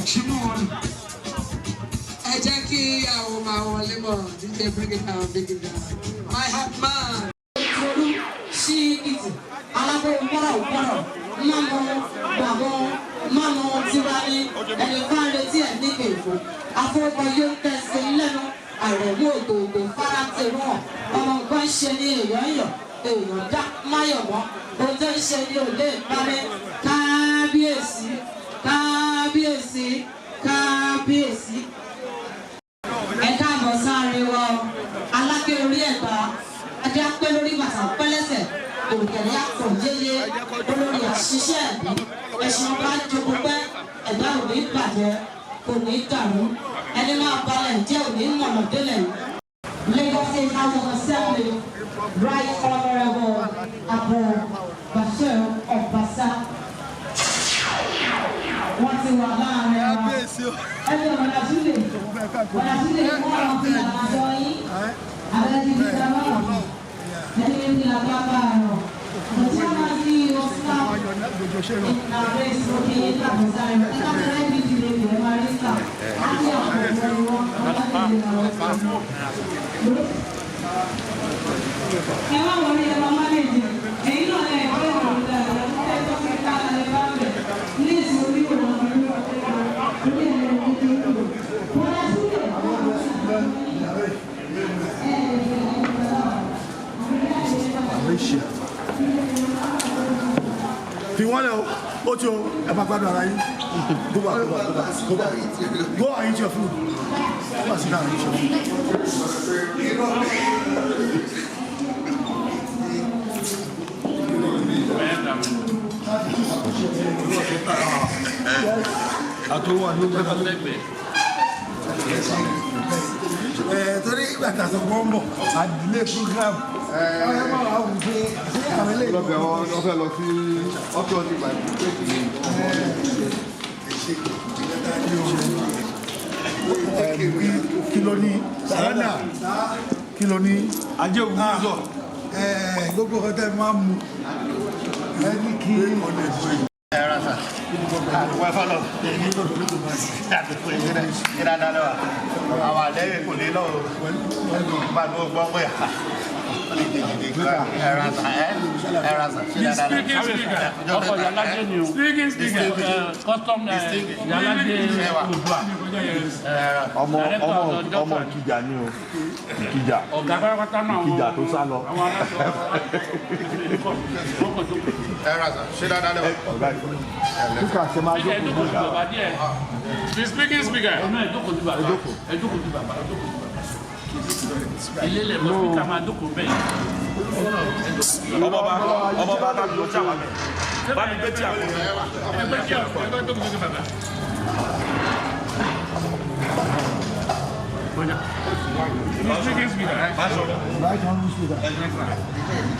What you want? I Jackie, DJ, bring it down, bring it down. My hat man. She is Alake Mamo, Tirani, and the variety and Nico. After my young person, Aremu, the Farantero, on question here, Jack Mayo, potential you live, Kábíyèsí ẹ káàbọ̀ sáré wa Aláké orí Ẹ̀gbá adé apẹ́ lórí bàtà pẹ́lẹ́sẹ̀ òkèlè àpọ̀ yéyé olórí àṣìṣe ẹ̀bí ẹ̀sìn ọba jogun pẹ́ ẹ̀dá ò ní bàjẹ́ kò ní dàrú ẹni máa balẹ̀ jẹ́ òní mọ̀nà délẹ̀ yìí. Lagos State House of Assembly, Right Honourable Abu Bashir of Basa. Wọ́n ti wà láàrin wa. Ẹgbẹ́ Mọ̀nàtúndé mú àwọn fi àjọ yín. Abẹ́rẹ́ ti sábà wọ̀. Ẹni ní àgbàgbà rọ̀. Òtí wọ́n máa fi ọ̀sán ìnáwó ìsòkè ìtàkùnsá rẹ̀. Nígbà tí wọ́n ti lè bẹ̀rẹ̀ máa rí sà. Á ní àwọn ọ̀rọ̀ wọn ọlọ́dún ìlànà ọ̀sán. Ẹ wá wọlé ẹ máa máa lè dì. Èyí náà lè gbé ìròyìn dáadáa. Ẹ tó fi ká lálẹ́ bá bẹ̀. Ní ìsòrí òun. If you want to, Ocho, go and eat your food. Go and sit down and eat your torí ìgbà tí a sọ fún ọmọ àdílé program ọfẹ lọ sí ọtọ nípa kí ló ní Saranda kí ló ní ajé òwúrọ̀ gbogbo ọtẹ máa mú ẹni kí ọ̀nà ìgbẹ́ rasa wọ́n fọ́lọ̀ ìrànlọ́wọ́ àwọn àlẹ́ kò lè lọ́wọ́ bá gbọ́ pé ọmọ Ìkìjà ni o Ìkìjà tó sá lọ. Kíkà ṣe máa jókòó ní ìgbà. Speaker. Ilé lè mọ̀ bí ká máa dókòó bẹ́ẹ̀. Ọmọ bá bá lọ sí àwọn àmì. Bá mi gbé tí a kò ní. Ẹgbẹ́ tí a kò ní tó kò ní bàbá. Speaking speaker. Right on speaker.